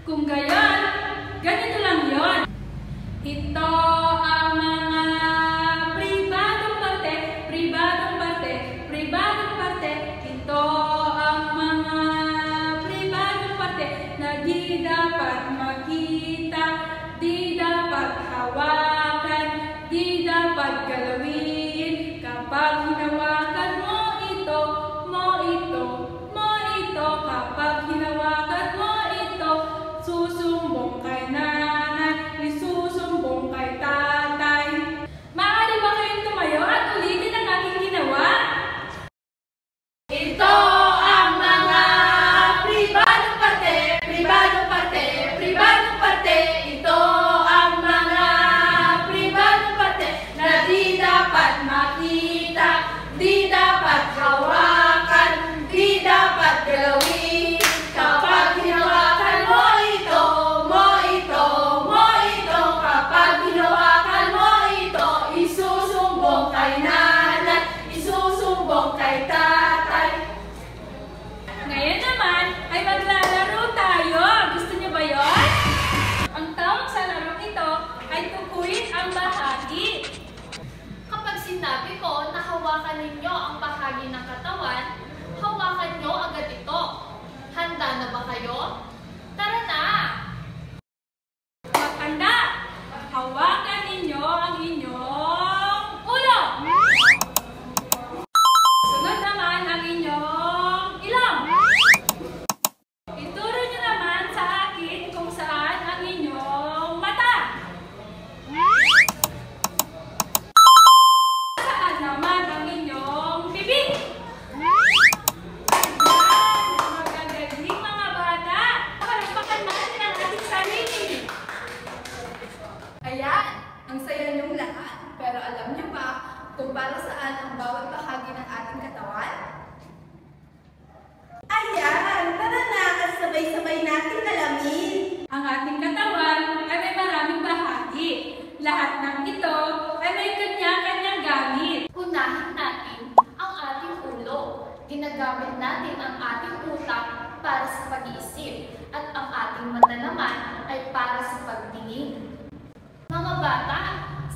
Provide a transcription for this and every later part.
Kung gayon, ganito lang yon. Ito ang mga pribadong parte, pribadong parte, pribadong parte. Ito ang mga pribadong parte na di dapat makita, di dapat hawakan, di dapat galawin. Kapag hinawakan mo ito, kapag hinawakan mo ito, susumbong kay nanay, isusumbong kay tatay. Maaari ba kayong tumayo at ulitin ang aking ginawa? Ito ang mga pribadong parte, pribadong parte, pribadong parte. Ito ang mga pribadong parte na di dapat makita, di dapat hawakan, di dapat galawin. Kapag hinawakan mo ito, kapag hinawakan mo ito, isusumbong kay nanay, isusumbong kay tatay. Ngayon naman ay maglalaro tayo. Gusto niyo ba yon? Ang tawag sa laro ito ay tukuyin ang bahagi. Kapag sinabi ko na hawakan ninyo ang bahagi ng katawan, hawakan nyo agad ito. Handa na ba kayo? Tara na! Maghanda! Hawakan ninyo ang inyong ulo. Sunod naman ang inyong ilong. Ituro nyo naman sa akin kung saan ang inyong mata. Saan naman ang inyong bibig? Magagaling mga bata. Palakpakan natin ang ating sarili. Ayan, ang saya niyong lahat. Pero alam niyo ba kung para saan ang bawat bahagi ng ating katawan? Ayan, tara na at sabay-sabay natin alamin. Ang ating katawan ay may maraming bahagi. Lahat ng ito ay may kanya-kanyang gamit. Unahin natin ang ating ulo. Ginagamit natin ang ating utak para sa pag-iisip at ang ating mata naman ay para sa pagtingin. Mga bata,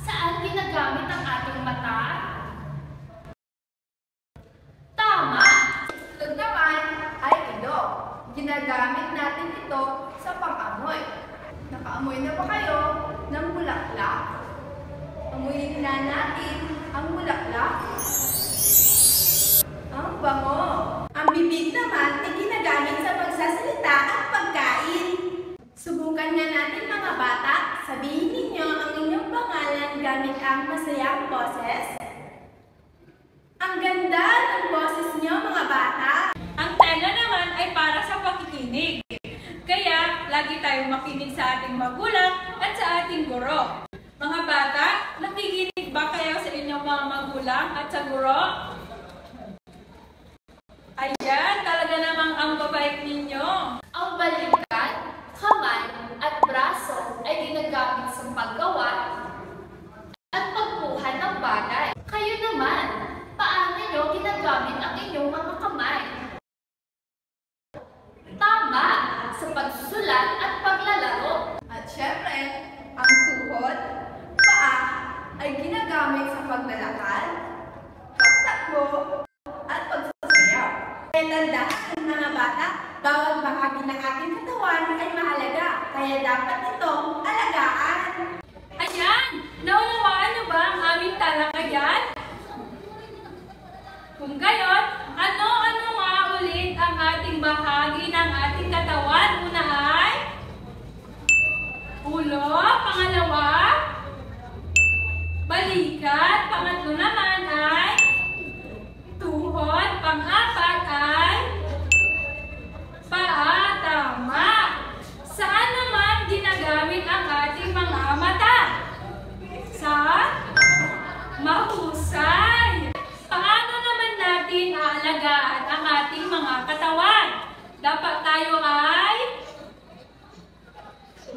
saan ginagamit ang ating mata? Tama! Sunod naman ay ilong. Ginagamit natin ito sa pang-amoy. Nakaamoy na ba kayo ng bulaklak? Amuyin na natin ang bulaklak. Ang bango. Ang bibig naman ay ginagamit sa pagsasalita at pagkain. Subukan nga natin mga bata. Sabihin ninyo ang inyong pangalan gamit ang masayang boses. Ang ganda ng boses niyo mga bata. Ang tenga naman ay para sa pakikinig. Kaya, lagi tayong makinig sa ating magulang at sa ating guro. Mga bata, nakikinig ba kayo sa inyong mga magulang at sa guro? Ayan, talaga namang ang babait ninyo. Ang balikat, kamay at braso ay ginagamit sa paggawa at pagkuha ng bagay. Kayo naman, paano nyo ginagamit ang inyong mga kamay? Tama! Sa pagsusulat at paglalaro. At syempre, ang tuhod, paa, ay ginagamit sa paglalakad, pagtakbo, at pagsasayaw. Kaya tandaan mga bata, bawat bahagi ng ating katawan ay mahalaga, kaya dapat itong alagaan. Ayan! Naunawaan niyo ba ang aming talakayan? Kung gayon, ano-ano nga ulit ang ating bahagi ng ating katawan? Una ay ulo, pangalawa, balikat, pangatlo naman ay tuhod, pang-apat ay paa, tama. Saan naman ginagamit ang ating mga mata? Sa mahusay. Paano naman natin aalagaan ang ating mga katawan? Dapat tayo ay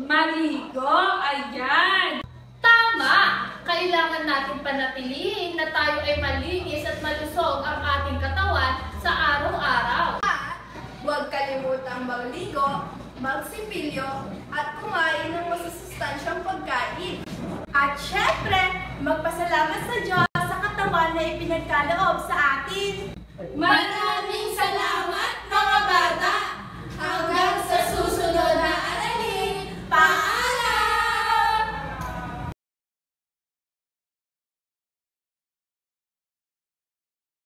maligo. Ayan. Tama! Kailangan natin panatilihin na tayo ay malinis at malusog ang ating katawan sa araw-araw. Huwag kalimutang magligo magsipilyo, at kumain ng masusustansyang pagkain. At syempre, magpasalamat sa Diyos sa katawan na ipinagkaloob sa atin. Maraming salamat!